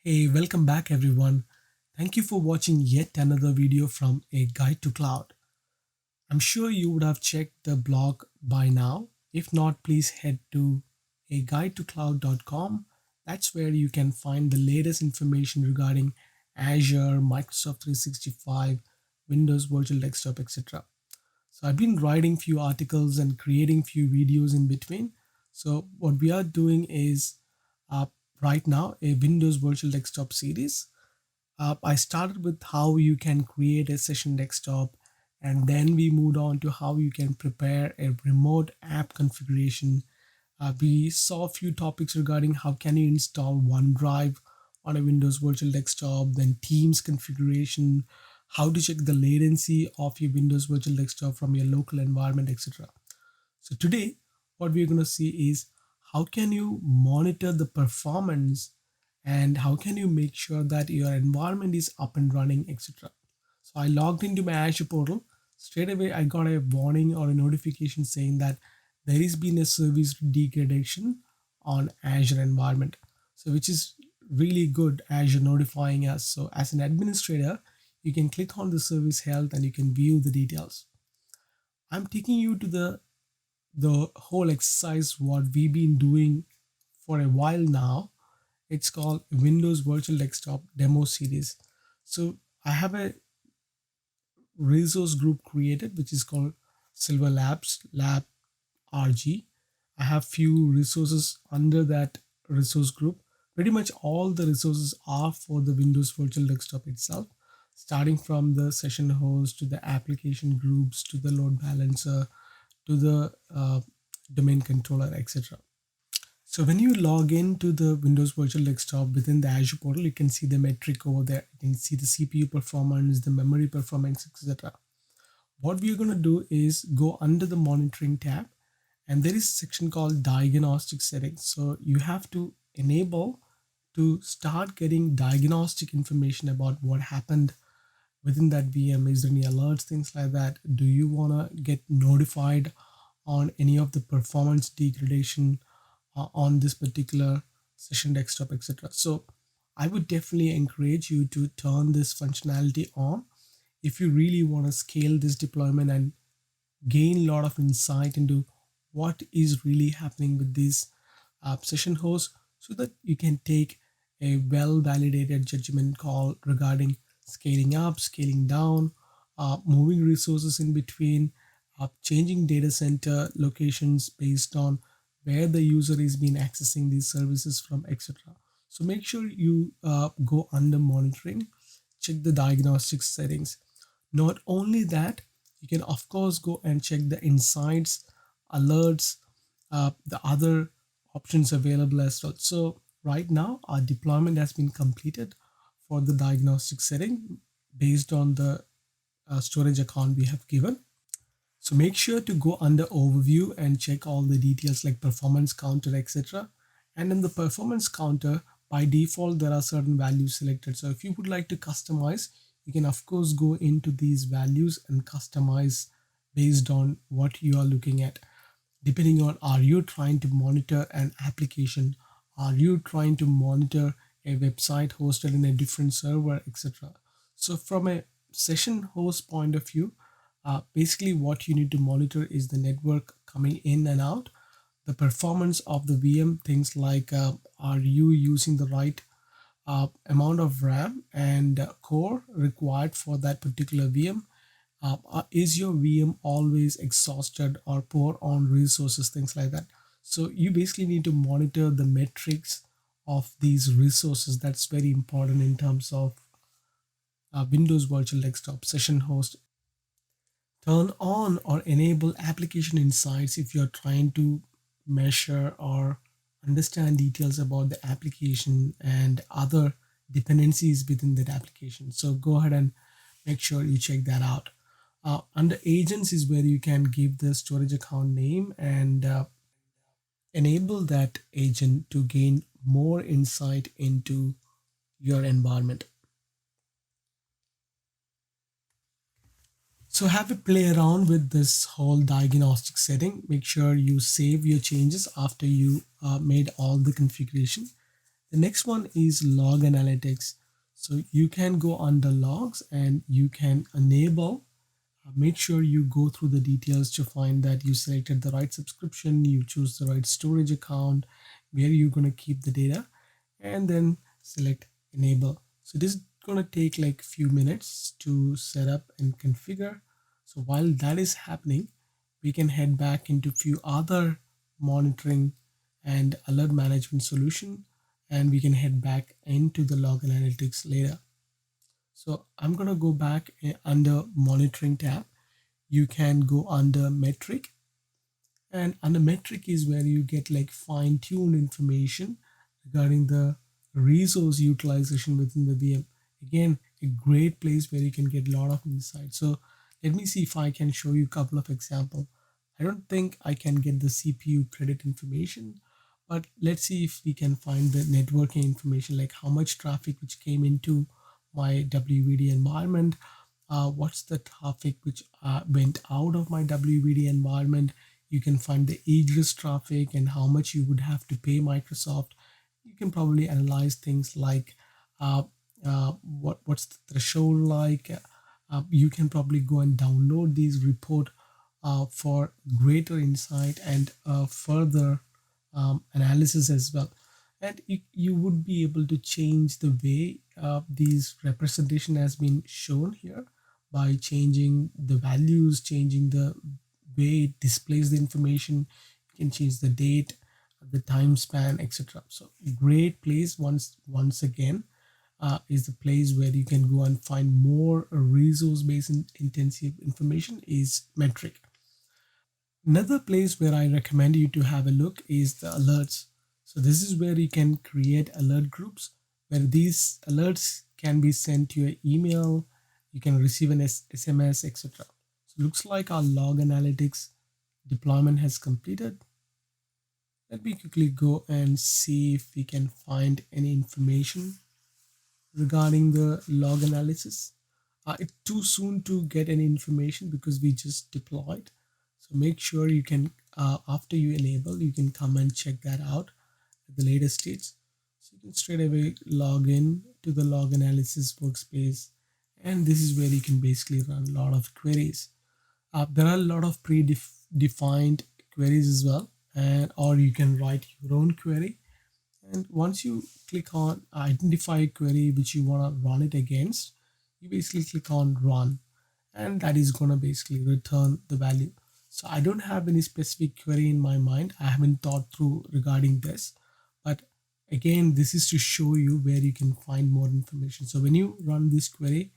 Hey, welcome back everyone. Thank you for watching yet another video from A Guide to Cloud. I'm sure you would have checked the blog by now. If not, please head to aguidetocloud.com. That's where you can find the latest information regarding Azure, Microsoft 365, Windows Virtual Desktop, etc. So I've been writing few articles and creating few videos in between. So what we are doing is uh, right now a Windows Virtual Desktop series. I started with how you can create a session desktop, and then we moved on to how you can prepare a remote app configuration. We saw a few topics regarding how can you install OneDrive on a Windows Virtual Desktop, then Teams configuration, how to check the latency of your Windows Virtual Desktop from your local environment, etc. So today, what we're going to see is how can you monitor the performance and how can you make sure that your environment is up and running, etc. So I logged into my Azure portal. Straight away, I got a warning or a notification saying that there has been a service degradation on Azure environment. So which is really good, Azure notifying us. So as an administrator, you can click on the service health and you can view the details. I'm taking you to the whole exercise what we've been doing for a while now. It's called Windows Virtual Desktop Demo Series. So I have a resource group created which is called Silver Labs Lab RG. I have few resources under that resource group. Pretty much all the resources are for the Windows Virtual Desktop itself, starting from the session host to the application groups to the load balancer to the domain controller, etc. So when you log into the Windows Virtual Desktop within the Azure portal, you can see the metric over there. You can see the CPU performance, the memory performance, etc. What we're going to do is go under the monitoring tab, and there is a section called diagnostic settings. So you have to enable to start getting diagnostic information about what happened within that VM. Is there any alerts, things like that? Do you want to get notified on any of the performance degradation on this particular session desktop, etc. So I would definitely encourage you to turn this functionality on if you really want to scale this deployment and gain a lot of insight into what is really happening with these session hosts, so that you can take a well validated judgment call regarding scaling up, scaling down, moving resources in between, changing data center locations based on where the user is been accessing these services from, etc. So make sure you go under monitoring, check the diagnostic settings. Not only that, you can of course go and check the insights, alerts, the other options available as well. So right now our deployment has been completed for the diagnostic setting based on the storage account we have given. So make sure to go under overview and check all the details like performance counter, etc. And in the performance counter, by default, there are certain values selected. So if you would like to customize, you can of course go into these values and customize based on what you are looking at. Depending on, are you trying to monitor an application? Are you trying to monitor a website hosted in a different server, etc. So from a session host point of view, basically what you need to monitor is the network coming in and out, the performance of the VM, things like are you using the right amount of RAM and core required for that particular VM. Is your VM always exhausted or poor on resources, things like that. So you basically need to monitor the metrics of these resources. That's very important in terms of Windows Virtual Desktop session host. Turn on or enable application insights if you're trying to measure or understand details about the application and other dependencies within that application. So go ahead and make sure you check that out. Under agents is where you can give the storage account name and enable that agent to gain more insight into your environment. So have a play around with this whole diagnostic setting. Make sure you save your changes after you made all the configuration. The next one is log analytics. So you can go under logs and you can enable, make sure you go through the details to find that you selected the right subscription, you choose the right storage account, where you're going to keep the data, and then select enable. So this is going to take like a few minutes to set up and configure. So while that is happening, we can head back into few other monitoring and alert management solution, and we can head back into the log analytics later. So I'm going to go back under monitoring tab. You can go under metric, and under metric is where you get like fine-tuned information regarding the resource utilization within the VM. Again, a great place where you can get a lot of insight. So let me see if I can show you a couple of examples. I don't think I can get the CPU credit information, but let's see if we can find the networking information, like how much traffic which came into my WVD environment, what's the traffic which went out of my WVD environment. You can find the egress traffic and how much you would have to pay Microsoft. You can probably analyze things like uh, what's the threshold like. You can probably go and download these report for greater insight and further analysis as well. And you would be able to change the way these representation has been shown here by changing the values, changing the way it displays the information. You can change the date, the time span, etc. So great place once again is the place where you can go and find more resource based intensive information is metric. Another place where I recommend you to have a look is the alerts. So this is where you can create alert groups where these alerts can be sent to your email, you can receive an SMS, etc. So looks like our log analytics deployment has completed. Let me quickly go and see if we can find any information regarding the log analysis. It's too soon to get any information because we just deployed. So make sure you can, after you enable, you can come and check that out at the later stage. So you can straight away log in to the log analysis workspace. And this is where you can basically run a lot of queries. There are a lot of predefined queries as well, and or you can write your own query. And once you click on identify a query which you want to run it against, you basically click on run, and that is going to basically return the value. So I don't have any specific query in my mind. I haven't thought through regarding this, but again, this is to show you where you can find more information. So when you run this query,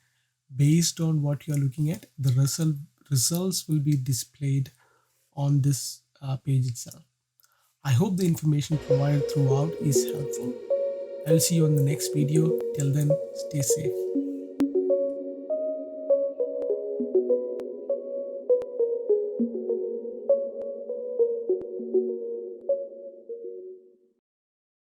based on what you're looking at, the results will be displayed on this page itself. I hope the information provided throughout is helpful. I'll see you on the next video. Till then, stay safe.